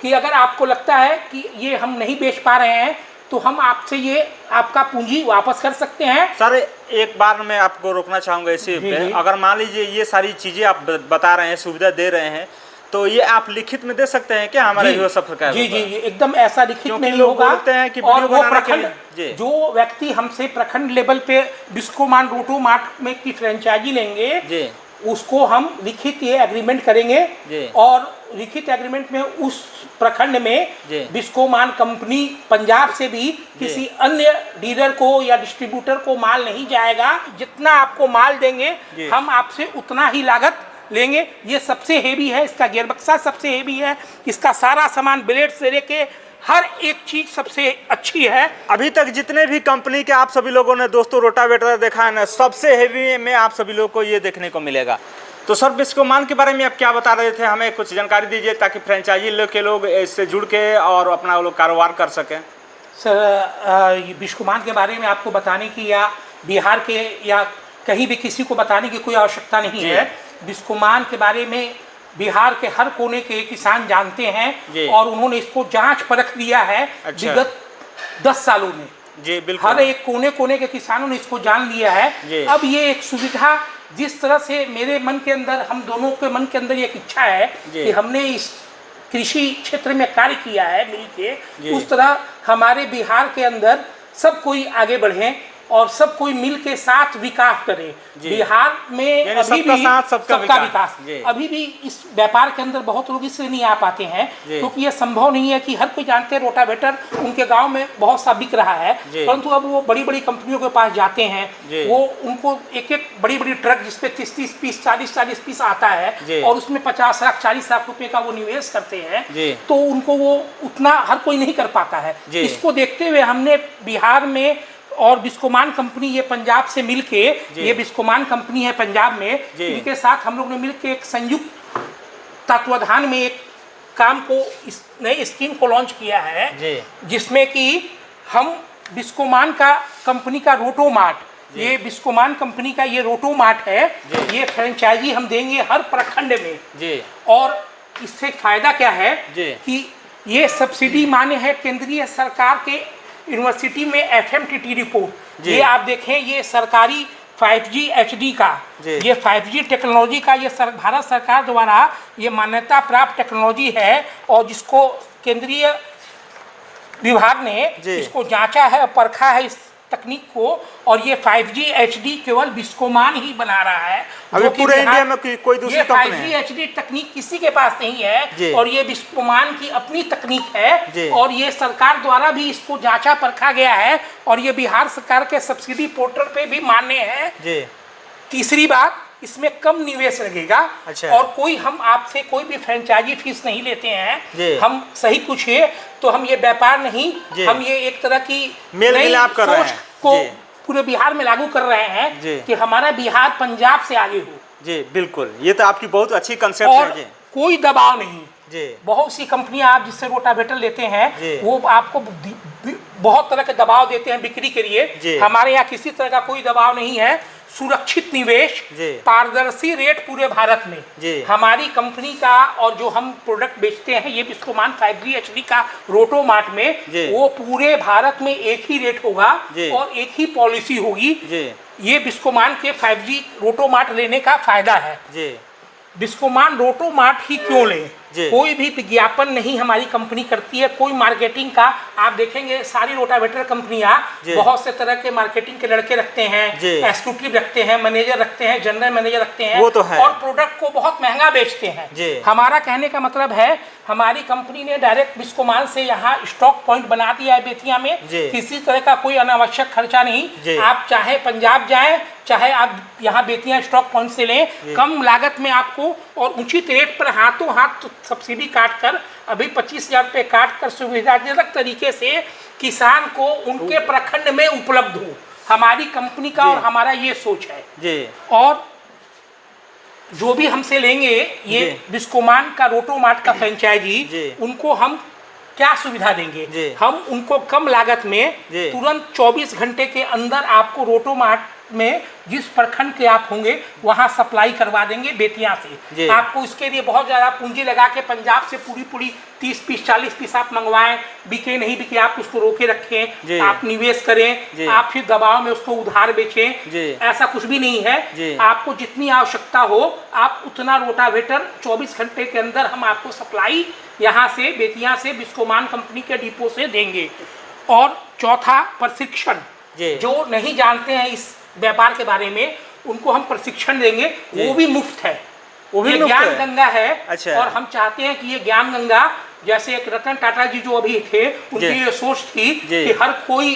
कि अगर आपको लगता है कि ये हम नहीं बेच पा रहे हैं तो हम आपसे ये आपका पूंजी वापस कर सकते हैं। सर एक बार मैं आपको रोकना चाहूँगा इसी पे, अगर मान लीजिए ये सारी चीज़ें आप बता रहे हैं, सुविधा दे रहे हैं, तो ये आप लिखित में दे सकते हैं क्या हमारा युवा सफर का? जी जी, एकदम ऐसा लिखित नहीं लोग होगा। बोलते हैं कि और वो प्रखंड जो व्यक्ति हमसे प्रखंड लेवल पे बिस्कोमान रोटोमार्ट में की फ्रेंचाइजी लेंगे उसको हम लिखित ये एग्रीमेंट करेंगे और लिखित एग्रीमेंट में उस प्रखंड में बिस्कोमान कंपनी पंजाब से भी किसी अन्य डीलर को या डिस्ट्रीब्यूटर को माल नहीं जाएगा। जितना आपको माल देंगे हम आपसे उतना ही लागत लेंगे। ये सबसे हेवी है, इसका गियर बक्सा सबसे हेवी है, इसका सारा सामान ब्लेड से लेके हर एक चीज सबसे अच्छी है। अभी तक जितने भी कंपनी के आप सभी लोगों ने दोस्तों रोटावेटर देखा है ना, सबसे हेवी में आप सभी लोगों को ये देखने को मिलेगा। तो सर बिस्कोमान के बारे में आप क्या बता रहे थे, हमें कुछ जानकारी दीजिए ताकि फ्रेंचाइजी के लोग इससे जुड़ के और अपना लोग कारोबार कर सकें। सर बिस्कोमान के बारे में आपको बताने की या बिहार के या कहीं भी किसी को बताने की कोई आवश्यकता नहीं है। बिस्कोमान के बारे में बिहार के हर कोने के किसान जानते हैं और उन्होंने इसको जांच परख लिया है विगत 10 सालों में। जी बिल्कुल, हर एक कोने कोने के किसानों ने इसको जान लिया है। अब ये एक सुविधा जिस तरह से मेरे मन के अंदर, हम दोनों के मन के अंदर एक इच्छा है कि हमने इस कृषि क्षेत्र में कार्य किया है मिलके, उस तरह हमारे बिहार के अंदर सब कोई आगे बढ़े और सब कोई मिल के साथ विकास करे। बिहार में अभी भी सबका विकास, अभी भी इस व्यापार के अंदर बहुत लोग इसलिए नहीं आ पाते हैं क्योंकि ये संभव नहीं है कि हर कोई जानते हैं रोटावेटर उनके गांव में बहुत सा बिक रहा है, परंतु अब वो बड़ी बड़ी कंपनियों के पास जाते हैं, वो उनको एक एक बड़ी बड़ी ट्रक जिसपे 30-30 पीस 40-40 पीस आता है और उसमें 50 लाख 40 लाख रुपए का वो निवेश करते हैं, तो उनको वो उतना हर कोई नहीं कर पाता है। इसको देखते हुए हमने बिहार में और बिस्कोमान कंपनी ये पंजाब से मिलके, ये बिस्कोमान कंपनी है पंजाब में, इनके साथ हम लोग ने मिलके एक संयुक्त तत्वाधान में एक काम को, इस नई स्कीम को लॉन्च किया है जिसमें कि हम बिस्कोमान का कंपनी का रोटोमार्ट, ये बिस्कोमान कंपनी का ये रोटोमार्ट है, ये फ्रेंचाइजी हम देंगे हर प्रखंड में। और इससे फायदा क्या है कि ये सब्सिडी माने है केंद्रीय सरकार के यूनिवर्सिटी में FMTT रिपोर्ट, ये आप देखें, ये सरकारी 5G HD का, ये 5G टेक्नोलॉजी का ये भारत सरकार द्वारा ये मान्यता प्राप्त टेक्नोलॉजी है और जिसको केंद्रीय विभाग ने इसको जांचा है और परखा है इस तकनीक को, और ये 5G HD केवल बिस्कोमान ही बना रहा है। अभी पूरे इंडिया में कोई दूसरी कंपनी 5G HD तकनीक किसी के पास नहीं है और ये बिस्कोमान की अपनी तकनीक है और ये सरकार द्वारा भी इसको जांचा परखा गया है और ये बिहार सरकार के सब्सिडी पोर्टल पे भी मान्य है। तीसरी बात, इसमें कम निवेश लगेगा और कोई हम आपसे कोई भी फ्रेंचाइजी फीस नहीं लेते हैं। हम सही पूछिए तो हम ये व्यापार नहीं, हम ये एक तरह की नई सोच को पूरे बिहार में लागू कर रहे हैं कि हमारा बिहार पंजाब से आगे हो। जी बिल्कुल, ये तो आपकी बहुत अच्छी कंसेप्ट है। कोई दबाव नहीं, बहुत सी कंपनियां आप जिससे रोटावेटर लेते हैं वो आपको बहुत तरह के दबाव देते हैं बिक्री के लिए। हमारे यहाँ किसी तरह का कोई दबाव नहीं है। सुरक्षित निवेश, पारदर्शी रेट पूरे भारत में हमारी कंपनी का, और जो हम प्रोडक्ट बेचते हैं ये बिस्कोमान 5G HD का रोटोमार्ट में, वो पूरे भारत में एक ही रेट होगा और एक ही पॉलिसी होगी। ये बिस्कोमान के 5G रोटोमार्ट लेने का फायदा है। बिस्कोमान रोटोमार्ट ही क्यों लें? कोई भी विज्ञापन नहीं हमारी कंपनी करती है, कोई मार्केटिंग का। आप देखेंगे सारी रोटावेटर कंपनियां बहुत से तरह के मार्केटिंग के लड़के रखते हैं, एग्जीक्यूटिव रखते हैं, मैनेजर रखते हैं, जनरल मैनेजर रखते हैं, वो तो है। और प्रोडक्ट को बहुत महंगा बेचते हैं। हमारा कहने का मतलब है हमारी कंपनी ने डायरेक्ट बिस्कोमान से यहाँ स्टॉक पॉइंट बना दिया है बेतिया में, किसी तरह का कोई अनावश्यक खर्चा नहीं। आप चाहे पंजाब जाएं, चाहे आप यहाँ बेतिया स्टॉक पॉइंट से लें, कम लागत में आपको और उचित रेट पर हाथों हाथ सब्सिडी काट कर, अभी 25,000 रुपये काट कर सुविधाजनक तरीके से किसान को उनके प्रखंड में उपलब्ध हो। हमारी कंपनी का और हमारा ये सोच है। और जो भी हमसे लेंगे ये बिस्कोमान का रोटोमार्ट का फ्रेंचाइजी, उनको हम क्या सुविधा देंगे? हम उनको कम लागत में तुरंत 24 घंटे के अंदर आपको रोटोमार्ट में जिस प्रखंड के आप होंगे वहाँ सप्लाई करवा देंगे बेतिया से। आपको इसके लिए बहुत ज़्यादा पूंजी लगा के पंजाब से पूरी 30 पीस 40 पीस आप मंगवाएं, बिके नहीं बिके आप उसको रोके रखें, आप निवेश करें, आप फिर दबाव में उसको उधार बेचें, ऐसा कुछ भी नहीं है। आपको जितनी आवश्यकता हो आप उतना रोटावेटर 24 घंटे के अंदर हम आपको सप्लाई यहाँ से बेतिया से बिस्कोमान कंपनी के डिपो से देंगे। और चौथा, प्रशिक्षण। जो नहीं जानते हैं इस व्यापार के बारे में उनको हम प्रशिक्षण देंगे, वो भी मुफ्त है। वो भी ज्ञान गंगा है। अच्छा। और हम चाहते हैं कि ये ज्ञान गंगा, जैसे एक रतन टाटा जी जो अभी थे, उनकी ये सोच थी कि हर कोई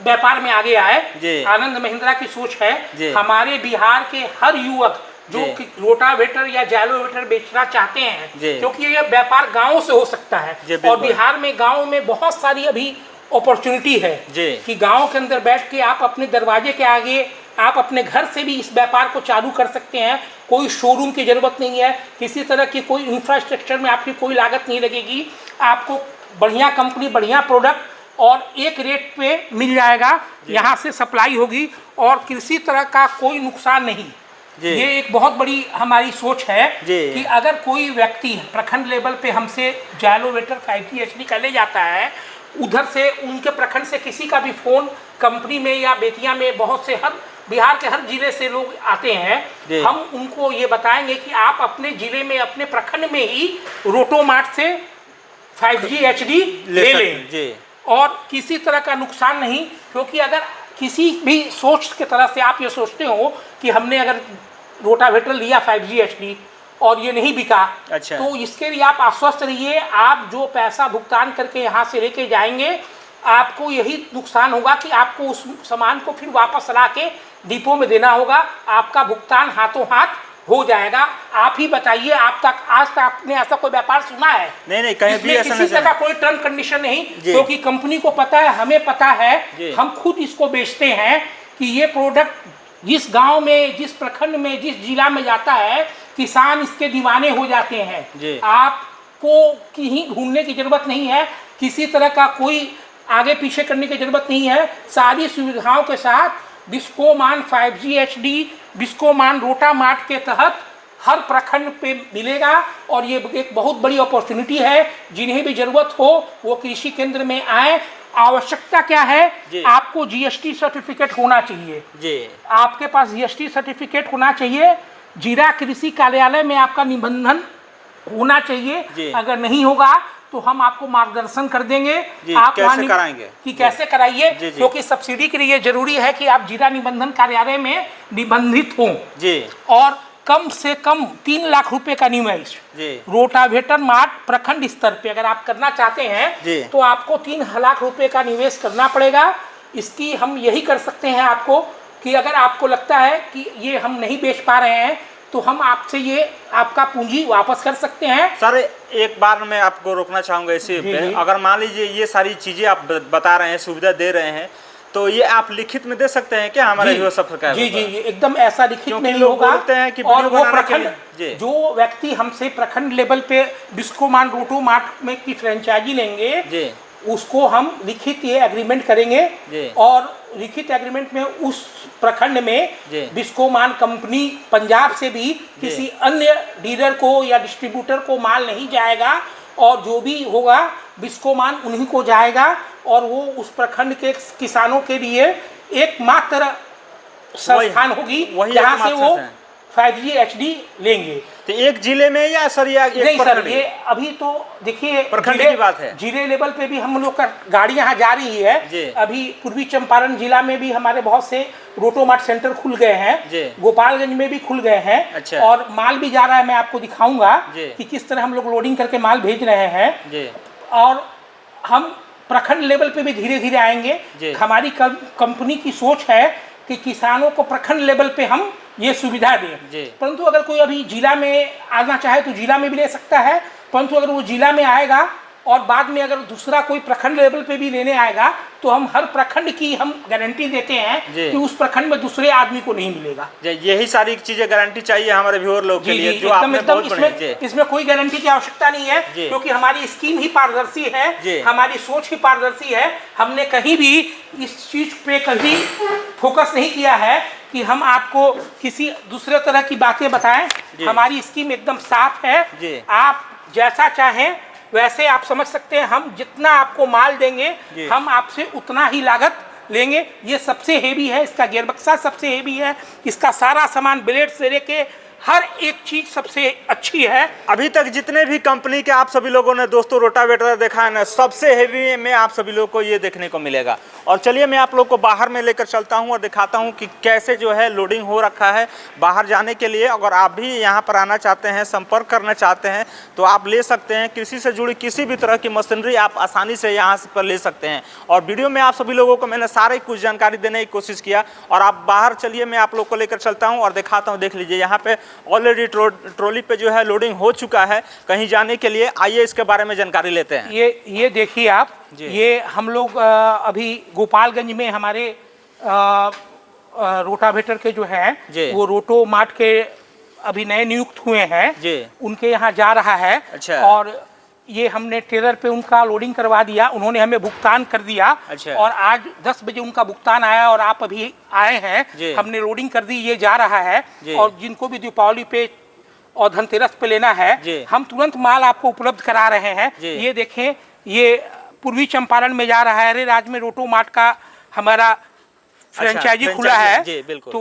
व्यापार में आगे आए। आनंद महिंद्रा की सोच है। हमारे बिहार के हर युवक जो रोटावेटर या जैलोवेटर बेचना चाहते हैं, क्योंकि ये व्यापार गाँव से हो सकता है और बिहार में गाँव में बहुत सारी अभी अपॉर्चुनिटी है कि गांव के अंदर बैठ के आप अपने दरवाजे के आगे, आप अपने घर से भी इस व्यापार को चालू कर सकते हैं। कोई शोरूम की ज़रूरत नहीं है, किसी तरह की कोई इंफ्रास्ट्रक्चर में आपकी कोई लागत नहीं लगेगी। आपको बढ़िया कंपनी, बढ़िया प्रोडक्ट और एक रेट पे मिल जाएगा, यहाँ से सप्लाई होगी और किसी तरह का कोई नुकसान नहीं। ये एक बहुत बड़ी हमारी सोच है कि अगर कोई व्यक्ति प्रखंड लेवल पे हमसे जैलोवेटर 5G HD का ले जाता है, उधर से उनके प्रखंड से किसी का भी फोन कंपनी में या बेतिया में, बहुत से हर बिहार के हर जिले से लोग आते हैं, हम उनको ये बताएंगे कि आप अपने जिले में, अपने प्रखंड में ही रोटोमार्ट से 5G HD ले लें और किसी तरह का नुकसान नहीं। क्योंकि अगर किसी भी सोच के तरह से आप ये सोचते हो कि हमने अगर रोटावेटर लिया 5G HD और ये नहीं बिका, अच्छा, तो इसके लिए आप आश्वस्त रहिए। आप जो पैसा भुगतान करके यहाँ से लेके जाएंगे, आपको यही नुकसान होगा कि आपको उस सामान को फिर वापस ला के डिपो में देना होगा। आपका भुगतान हाथों हाथ हो जाएगा। आप ही बताइए, आप तक आज तक आपने ऐसा कोई व्यापार सुना है? नहीं, कहीं भी ऐसा किसी तरह का कोई टर्म कंडीशन नहीं, क्योंकि कंपनी को पता है, हमें पता है, हम खुद इसको बेचते हैं कि ये प्रोडक्ट जिस गाँव में, जिस प्रखंड में, जिस जिला में जाता है, किसान इसके दीवाने हो जाते हैं। आपको कहीं ढूंढने की जरूरत नहीं है, किसी तरह का कोई आगे पीछे करने की जरूरत नहीं है। सारी सुविधाओं के साथ बिस्कोमान 5G HD बिस्कोमान रोटामार्ट के तहत हर प्रखंड पे मिलेगा और ये एक बहुत बड़ी अपॉर्चुनिटी है। जिन्हें भी जरूरत हो वो कृषि केंद्र में आए। आवश्यकता क्या है? आपको GST सर्टिफिकेट होना चाहिए। आपके पास GST सर्टिफिकेट होना चाहिए। जिला कृषि कार्यालय में आपका निबंधन होना चाहिए। अगर नहीं होगा तो हम आपको मार्गदर्शन कर देंगे। आप कैसे कराएंगे कि कैसे कराइए, क्योंकि सब्सिडी के लिए जरूरी है कि आप जिला निबंधन कार्यालय में निबंधित हों और कम से कम 3 लाख रुपए का निवेश रोटावेटर मार्ट प्रखंड स्तर पे अगर आप करना चाहते हैं तो आपको 3 लाख रुपए का निवेश करना पड़ेगा। इसकी हम यही कर सकते हैं आपको कि अगर आपको लगता है कि ये हम नहीं बेच पा रहे हैं तो हम आपसे ये आपका पूंजी वापस कर सकते हैं। सर एक बार मैं आपको रोकना चाहूँगा इसी पे, अगर मान लीजिए ये सारी चीज़ें आप बता रहे हैं, सुविधा दे रहे हैं, तो ये आप लिखित में दे सकते हैं क्या हमारे जो सफर का? जी एकदम ऐसा लिखित नहीं होगा। हैं कि और वो प्रखंड जो व्यक्ति हमसे प्रखंड लेवल पे बिस्कोमान रोटोमार्ट में की फ्रेंचाइजी लेंगे उसको हम लिखित ये एग्रीमेंट करेंगे और लिखित एग्रीमेंट में उस प्रखंड में बिस्कोमान कंपनी पंजाब से भी किसी अन्य डीलर को या डिस्ट्रीब्यूटर को माल नहीं जाएगा और जो भी होगा बिस्कोमान उन्हीं को जाएगा और वो उस प्रखंड के किसानों के लिए एकमात्र संस्थान होगी जहाँ से वो 5G HD लेंगे। तो एक जिले में या सर या नहीं सर, ये अभी तो देखिए प्रखंड की बात है। जिले लेवल पे भी हम लोग का गाड़ी यहाँ जा रही है। अभी पूर्वी चंपारण जिला में भी हमारे बहुत से रोटोमार्ट सेंटर खुल गए हैं, गोपालगंज में भी खुल गए हैं। अच्छा। और माल भी जा रहा है। मैं आपको दिखाऊंगा कि किस तरह हम लोग लोडिंग करके माल भेज रहे हैं और हम प्रखंड लेवल पे भी धीरे धीरे आएंगे। हमारी कंपनी की सोच है कि किसानों को प्रखंड लेवल पे हम ये सुविधा दें। परंतु अगर कोई अभी जिला में आना चाहे तो जिला में भी ले सकता है, परंतु अगर वो जिला में आएगा और बाद में अगर दूसरा कोई प्रखंड लेवल पे भी लेने आएगा तो हम हर प्रखंड की हम गारंटी देते हैं कि उस प्रखंड में दूसरे आदमी को नहीं मिलेगा। यही सारी चीजें गारंटी चाहिए हमारे व्यूअर लोग के लिए जो आपने बहुत बढ़िया। इसमें कोई गारंटी की आवश्यकता नहीं है क्योंकि हमारी स्कीम ही पारदर्शी है, हमारी सोच ही पारदर्शी है। हमने कहीं भी इस चीज पे कभी फोकस नहीं किया है कि हम आपको किसी दूसरे तरह की बातें बताएं। हमारी स्कीम एकदम साफ है, आप जैसा चाहें वैसे आप समझ सकते हैं। हम जितना आपको माल देंगे हम आपसे उतना ही लागत लेंगे। ये सबसे हेवी है, इसका गियर बक्सा सबसे हेवी है, इसका सारा सामान ब्लेड से लेके हर एक चीज सबसे अच्छी है। अभी तक जितने भी कंपनी के आप सभी लोगों ने दोस्तों रोटावेटर देखा है ना, सबसे हेवी में आप सभी लोगों को ये देखने को मिलेगा। और चलिए मैं आप लोग को बाहर में लेकर चलता हूँ और दिखाता हूँ कि कैसे जो है लोडिंग हो रखा है बाहर जाने के लिए। अगर आप भी यहाँ पर आना चाहते हैं, संपर्क करना चाहते हैं तो आप ले सकते हैं। कृषि से जुड़ी किसी भी तरह की मशीनरी आप आसानी से यहाँ पर ले सकते हैं। और वीडियो में आप सभी लोगों को मैंने सारे कुछ जानकारी देने की कोशिश किया। और आप बाहर चलिए, मैं आप लोग को लेकर चलता हूँ और दिखाता हूँ। देख लीजिए यहाँ पे ऑलरेडी ट्रॉली पे जो है लोडिंग हो चुका है कहीं जाने के लिए। आइए इसके बारे में जानकारी लेते हैं। ये देखिए आप, ये हम लोग अभी गोपालगंज में हमारे रोटावेटर के जो है वो रोटो मार्ट के अभी नए नियुक्त हुए हैं, उनके यहाँ जा रहा है। अच्छा। और ये हमने ट्रेलर पे उनका लोडिंग करवा दिया, उन्होंने हमें भुगतान कर दिया। अच्छा। और आज 10 बजे उनका भुगतान आया और आप अभी आए हैं, हमने लोडिंग कर दी, ये जा रहा है। और जिनको भी दीपावली पे और धनतेरस पे लेना है हम तुरंत माल आपको उपलब्ध करा रहे हैं। ये देखें, ये पूर्वी चंपारण में जा रहा है, अरे राज में रोटो मार्ट का हमारा फ्रेंचाइजी खुला है। तो